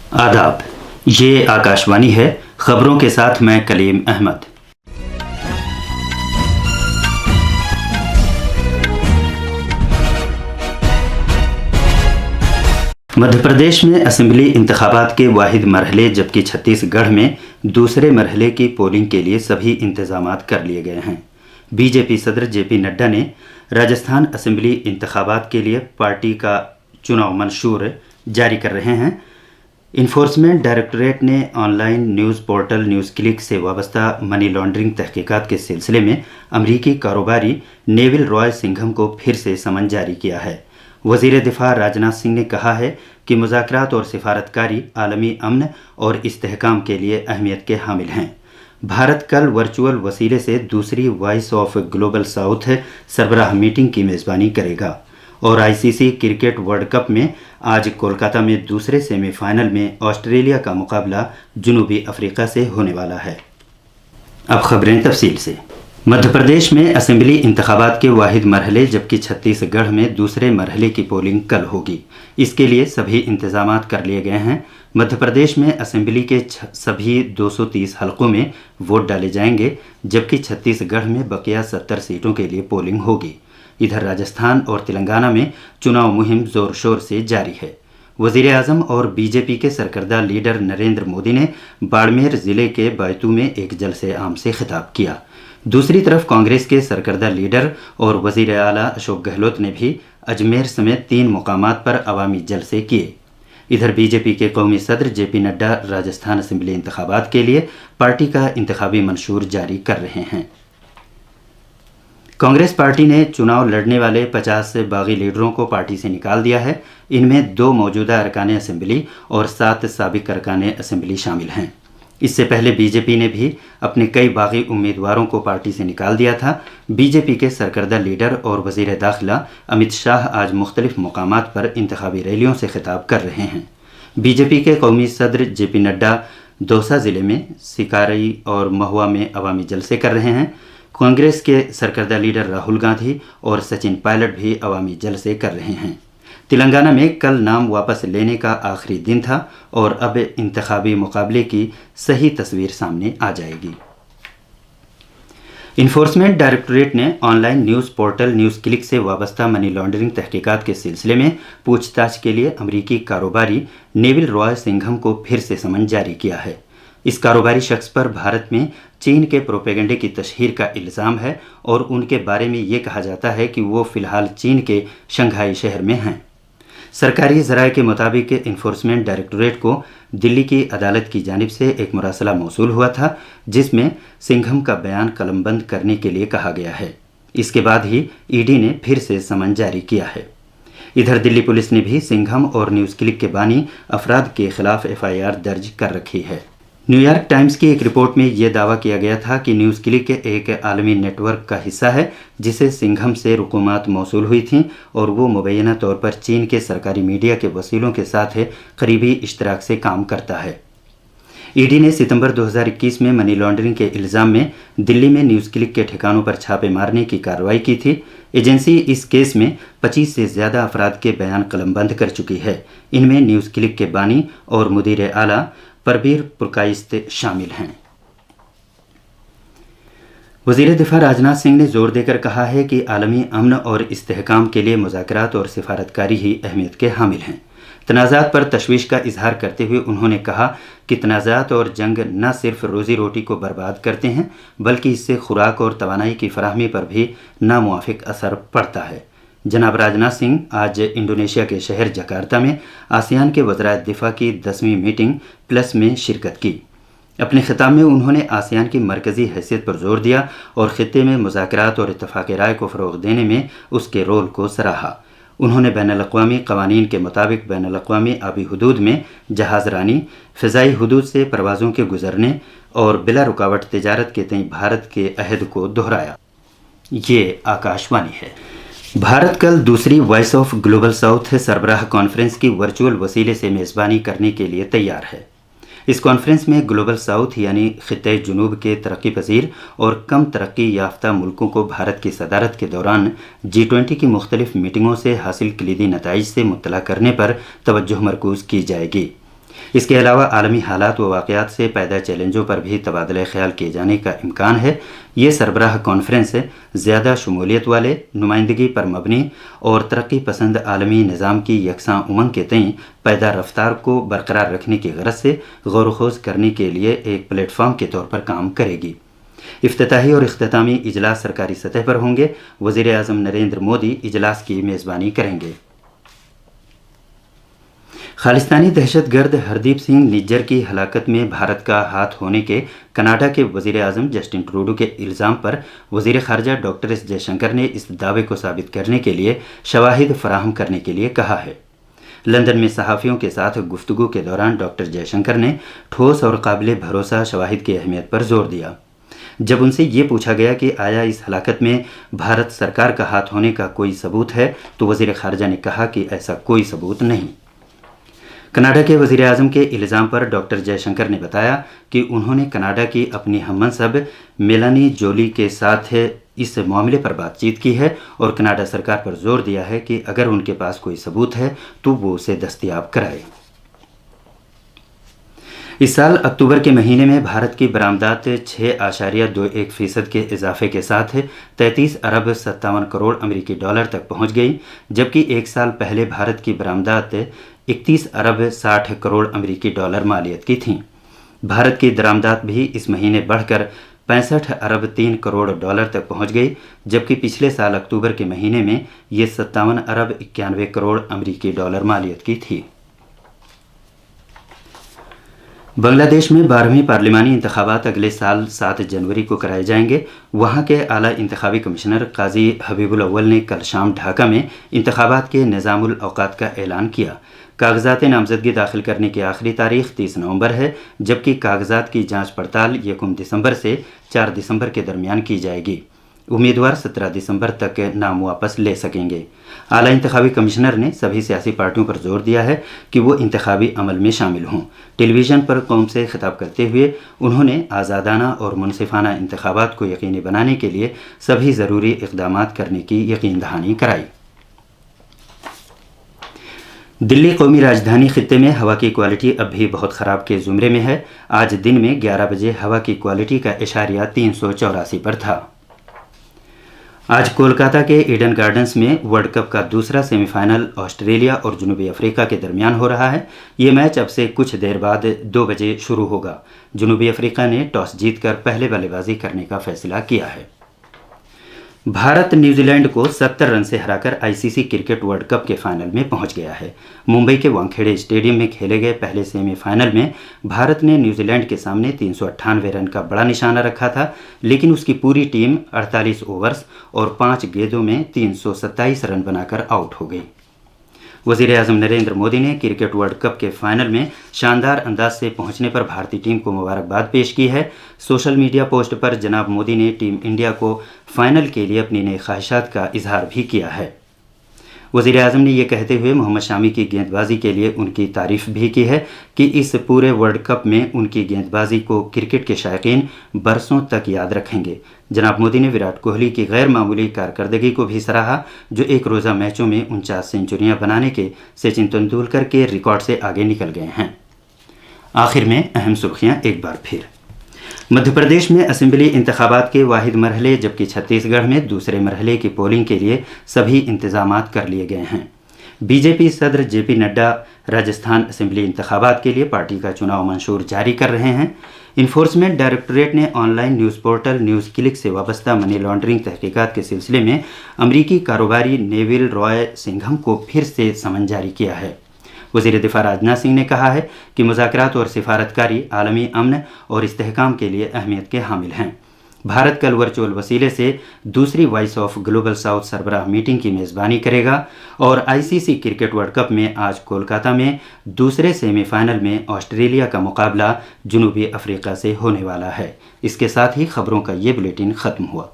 आदाब, ये आकाशवाणी है। खबरों के साथ मैं कलीम अहमद। मध्य प्रदेश में असेंबली इंतखाबात के वाहिद मरहले जबकि छत्तीसगढ़ में दूसरे मरहले की पोलिंग के लिए सभी इंतजामात कर लिए गए हैं। बीजेपी सदर जेपी नड्डा ने राजस्थान असेंबली इंतखाबात के लिए पार्टी का चुनाव मंशूर जारी कर रहे हैं। इन्फोर्समेंट डायरेक्टरेट ने online news portal news click से वाबस्ता मनी लॉन्ड्रिंग तहकीकात के सिलसिले में अमरीकी कारोबारी नेविल रॉय सिंघम को फिर से समन जारी किया है। वज़ीर दिफा राजनाथ सिंह ने कहा है कि मुज़ाकरात और सिफारतकारी आलमी अमन और इस्तेहकाम के लिए अहमियत के हामिल हैं। भारत कल वर्चुअल वसीले से दूसरी वॉइस ऑफ ग्लोबल साउथ सरबराह मीटिंग की मेज़बानी करेगा और आईसीसी क्रिकेट वर्ल्ड कप में आज कोलकाता में दूसरे सेमीफाइनल में ऑस्ट्रेलिया का मुकाबला जनूबी अफ्रीका से होने वाला है। अब खबरें तफसील से। मध्य प्रदेश में असेंबली इंतखाबात के वाहिद मरहले जबकि छत्तीसगढ़ में दूसरे मरहले की पोलिंग कल होगी। इसके लिए सभी इंतजामात कर लिए गए हैं। मध्य प्रदेश में असेंबली के सभी 230 हलकों में वोट डाले जाएंगे जबकि छत्तीसगढ़ में बकिया 70 सीटों के लिए पोलिंग होगी। इधर राजस्थान और तेलंगाना में चुनाव मुहिम जोर शोर से जारी है। वज़ीर आज़म और बीजेपी के सरकर्दा लीडर नरेंद्र मोदी ने बाड़मेर ज़िले के बैतू में एक जलसे आम से खिताब किया। दूसरी तरफ कांग्रेस के सरकर्दा लीडर और वज़ीर आला अशोक गहलोत ने भी अजमेर समेत 3 मुकामात पर अवामी जलसे किए। इधर बीजेपी के कौमी सदर जेपी नड्डा राजस्थान असेंबली इंतखाबात के लिए पार्टी का इंतखाबी मंशूर जारी कर रहे हैं। कांग्रेस पार्टी ने चुनाव लड़ने वाले 50 से बागी लीडरों को पार्टी से निकाल दिया है। इनमें 2 मौजूदा अरकान असेंबली और 7 साबिक अरकान असेंबली शामिल हैं। इससे पहले बीजेपी ने भी अपने कई बागी उम्मीदवारों को पार्टी से निकाल दिया था। बीजेपी के सरकर्दा लीडर और वज़ीर दाखिला अमित शाह आज मुख्तलिफ मुकामात पर इंतखाबी रैलियों से खिताब कर रहे हैं। बीजेपी के कौमी सदर जेपी नड्डा दौसा ज़िले में सिकारई और महुआ में अवामी जलसे कर रहे हैं। कांग्रेस के सरकर्दा लीडर राहुल गांधी और सचिन पायलट भी अवामी जलसे कर रहे हैं। तेलंगाना में कल नाम वापस लेने का आखिरी दिन था और अब इंतखाबी मुकाबले की सही तस्वीर सामने आ जाएगी। इन्फोर्समेंट डायरेक्टरेट ने online news portal news click से वाबस्ता मनी लॉन्ड्रिंग तहकीकात के सिलसिले में पूछताछ के लिए अमरीकी कारोबारी नेविल रॉय सिंघम को फिर से समन जारी किया है। इस कारोबारी शख्स पर भारत में चीन के प्रोपेगेंडे की तशहीर का इल्ज़ाम है और उनके बारे में ये कहा जाता है कि वो फ़िलहाल चीन के शंघाई शहर में हैं। सरकारी ज़राए के मुताबिक इन्फोर्समेंट डायरेक्टरेट को दिल्ली की अदालत की जानिब से एक मुरासला मौसूल हुआ था जिसमें सिंघम का बयान कलमबंद करने के लिए कहा गया है। इसके बाद ही ईडी ने फिर से समन जारी किया है। इधर दिल्ली पुलिस ने भी सिंघम और न्यूज़ क्लिक के बानी अफराद के खिलाफ FIR दर्ज कर रखी है। न्यूयॉर्क टाइम्स की एक रिपोर्ट में यह दावा किया गया था कि न्यूज़ क्लिक एक आलमी नेटवर्क का हिस्सा है जिसे सिंघम से रुकुमात मौसूल हुई थीं और वो मुबैना तौर पर चीन के सरकारी मीडिया के वसीलों के साथ करीबी इश्तराक से काम करता है। ईडी ने सितंबर 2021 में मनी लॉन्ड्रिंग के इल्ज़ाम में दिल्ली में न्यूज़ क्लिक के ठिकानों पर छापे मारने की कार्रवाई की थी। एजेंसी इस केस में 25 से ज़्यादा अफराद के बयान कलमबंद कर चुकी है। इनमें न्यूज़ क्लिक के बानी और मुदीर आला परवीर पुरकाइस्त शामिल हैं। वज़ीर दिफा राजनाथ सिंह ने जोर देकर कहा है कि आलमी अमन और इस्तेहकाम के लिए मुज़ाकरात और सिफारतकारी ही अहमियत के हामिल हैं। तनाज़ात पर तशवीश का इजहार करते हुए उन्होंने कहा कि तनाज़ात और जंग न सिर्फ रोज़ी रोटी को बर्बाद करते हैं बल्कि इससे खुराक और तवानाई की फराहमी पर भी नामुआफिक असर पड़ता है। जनाब राजनाथ सिंह आज इंडोनेशिया के शहर जकार्ता में आसियान के वज़राए दिफा की 10वीं मीटिंग प्लस में शिरकत की। अपने खिताब में उन्होंने आसियान की मरकज़ी हैसियत पर जोर दिया और खित्ते में मुज़ाकरात और इत्तफ़ाक़ राय को फ़रोग़ देने में उसके रोल को सराहा। उन्होंने बैनुल-अक़वामी क़वानीन के मुताबिक बैनुल-अक़वामी आबी हुदूद में जहाज़ रानी, फ़िज़ाई हुदूद से परवाज़ों के गुज़रने और बिला रुकावट तिजारत के तय भारत के अहद को दोहराया। ये आकाशवाणी है। भारत कल दूसरी वॉइस ऑफ ग्लोबल साउथ सरबराह कॉन्फ्रेंस की वर्चुअल वसीले से मेज़बानी करने के लिए तैयार है। इस कॉन्फ्रेंस में ग्लोबल साउथ यानी खित्ते जुनूब के तरक्की पजीर और कम तरक्की याफ्ता मुल्कों को भारत की सदारत के दौरान G20 की मुख्तलिफ मीटिंगों से हासिल कलीदी नताइज से मुत्तला करने पर तवज्जो मरकूज़ की जाएगी। اس کے علاوہ عالمی حالات و واقعات سے پیدا چیلنجوں پر بھی تبادلہ خیال کیے جانے کا امکان ہے۔ یہ سربراہ کانفرنس زیادہ شمولیت والے، نمائندگی پر مبنی اور ترقی پسند عالمی نظام کی یکساں امنگ کے تئیں پائیدار رفتار کو برقرار رکھنے کی غرض سے غور و خوض کرنے کے لیے ایک پلیٹ فارم کے طور پر کام کرے گی۔ افتتاحی اور اختتامی اجلاس سرکاری سطح پر ہوں گے۔ وزیر اعظم نریندر مودی اجلاس کی میزبانی کریں گے۔ خالستانی دہشت گرد ہردیپ سنگھ نجر کی ہلاکت میں بھارت کا ہاتھ ہونے کے کینیڈا کے وزیر اعظم جسٹن ٹروڈو کے الزام پر وزیر خارجہ ڈاکٹر ایس جے شنکر نے اس دعوے کو ثابت کرنے کے لیے شواہد فراہم کرنے کے لیے کہا ہے۔ لندن میں صحافیوں کے ساتھ گفتگو کے دوران ڈاکٹر جے شنکر نے ٹھوس اور قابل بھروسہ شواہد کی اہمیت پر زور دیا۔ جب ان سے یہ پوچھا گیا کہ آیا اس ہلاکت میں بھارت سرکار کا ہاتھ ہونے کا کوئی ثبوت ہے تو وزیر خارجہ نے کہا کہ ایسا کوئی ثبوت نہیں۔ کینیڈا کے وزیر اعظم کے الزام پر ڈاکٹر جے شنکر نے بتایا کہ انہوں نے کینیڈا کی اپنی ہم منصب میلانی جولی کے ساتھ اس معاملے پر بات چیت کی ہے اور کینیڈا سرکار پر زور دیا ہے کہ اگر ان کے پاس کوئی ثبوت ہے تو وہ اسے دستیاب کرائے۔ اس سال اکتوبر کے مہینے میں بھارت کی برآمدات 6.21% کے اضافے کے ساتھ 33 ارب 57 کروڑ امریکی ڈالر تک پہنچ گئی، جبکہ ایک سال پہلے بھارت کی برآمدات 31 ارب 60 کروڑ امریکی ڈالر مالیت کی تھیں۔ بھارت کی درآمدات بھی اس مہینے بڑھ کر 65 ارب 3 کروڑ ڈالر تک پہنچ گئی، جبکہ پچھلے سال اکتوبر کے مہینے میں یہ 57 ارب 91 کروڑ امریکی ڈالر مالیت کی تھی۔ بنگلہ دیش میں 12ویں پارلیمانی انتخابات اگلے سال 7 جنوری کو کرائے جائیں گے۔ وہاں کے اعلیٰ انتخابی کمشنر قاضی حبیب الاول نے کل شام ڈھاکہ میں انتخابات کے نظام الاوقات کا اعلان کیا۔ کاغذات نامزدگی داخل کرنے کی آخری تاریخ 30 نومبر ہے، جبکہ کاغذات کی جانچ پڑتال 1 دسمبر سے 4 دسمبر کے درمیان کی جائے گی۔ امیدوار 17 دسمبر تک نام واپس لے سکیں گے۔ اعلیٰ انتخابی کمشنر نے سبھی سیاسی پارٹیوں پر زور دیا ہے کہ وہ انتخابی عمل میں شامل ہوں۔ ٹیلی ویژن پر قوم سے خطاب کرتے ہوئے انہوں نے آزادانہ اور منصفانہ انتخابات کو یقینی بنانے کے لیے سبھی ضروری اقدامات کرنے کی یقین دہانی کرائی۔ دلی قومی راجدھانی خطے میں ہوا کی کوالٹی اب بھی بہت خراب کے زمرے میں ہے۔ آج دن میں 11 بجے ہوا کی کوالٹی کا اشاریہ 384 پر تھا۔ آج کولکاتہ کے ایڈن گارڈنز میں ورلڈ کپ کا دوسرا سیمی فائنل آسٹریلیا اور جنوبی افریقہ کے درمیان ہو رہا ہے۔ یہ میچ اب سے کچھ دیر بعد 2 بجے شروع ہوگا۔ جنوبی افریقہ نے ٹاس جیت کر پہلے بلے بازی کرنے کا فیصلہ کیا ہے۔ بھارت نیوزی لینڈ کو 70 رن سے ہرا کر ICC کرکٹ ورلڈ کپ کے فائنل میں پہنچ گیا ہے۔ ممبئی کے وانکھیڑے اسٹیڈیم میں کھیلے گئے پہلے سیمی فائنل میں بھارت نے نیوزی لینڈ کے سامنے 398 رن کا بڑا نشانہ رکھا تھا، لیکن اس کی پوری ٹیم 48 اوورز اور 5 گیندوں میں 327 رن بنا کر آؤٹ ہو گئی۔ وزیر اعظم نریندر مودی نے کرکٹ ورلڈ کپ کے فائنل میں شاندار انداز سے پہنچنے پر بھارتی ٹیم کو مبارکباد پیش کی ہے۔ سوشل میڈیا پوسٹ پر جناب مودی نے ٹیم انڈیا کو فائنل کے لیے اپنی نئی خواہشات کا اظہار بھی کیا ہے۔ وزیر اعظم نے یہ کہتے ہوئے محمد شامی کی گیند بازی کے لیے ان کی تعریف بھی کی ہے کہ اس پورے ورلڈ کپ میں ان کی گیند بازی کو کرکٹ کے شائقین برسوں تک یاد رکھیں گے۔ جناب مودی نے وراٹ کوہلی کی غیر معمولی کارکردگی کو بھی سراہا، جو ایک روزہ میچوں میں 49 سینچریاں بنانے کے سچن تندولکر کے ریکارڈ سے آگے نکل گئے ہیں۔ آخر میں اہم سرخیاں ایک بار پھر۔ مدھیہ پردیش میں اسمبلی انتخابات کے واحد مرحلے جبکہ چھتیس گڑھ میں دوسرے مرحلے کی پولنگ کے لیے سبھی انتظامات کر لیے گئے ہیں۔ بی جے پی صدر جے پی نڈا راجستھان اسمبلی انتخابات کے لیے پارٹی کا چناؤ منشور جاری کر رہے ہیں۔ انفورسمنٹ ڈائریکٹوریٹ نے on line news portal news click سے وابستہ منی لانڈرنگ تحقیقات کے سلسلے میں امریکی کاروباری نیویل رائے سنگھم کو پھر سے سمن جاری کیا ہے۔ وزیر دفاع راجناتھ سنگھ نے کہا ہے کہ مذاکرات اور سفارتکاری عالمی امن اور استحکام کے لیے اہمیت کے حامل ہیں۔ بھارت کل ورچوئل وسیلے سے دوسری وائس آف گلوبل ساؤتھ سربراہ میٹنگ کی میزبانی کرے گا اور ICC کرکٹ ورلڈ کپ میں آج کولکاتہ میں دوسرے سیمی فائنل میں آسٹریلیا کا مقابلہ جنوبی افریقہ سے ہونے والا ہے۔ اس کے ساتھ ہی خبروں کا یہ بلیٹن ختم ہوا۔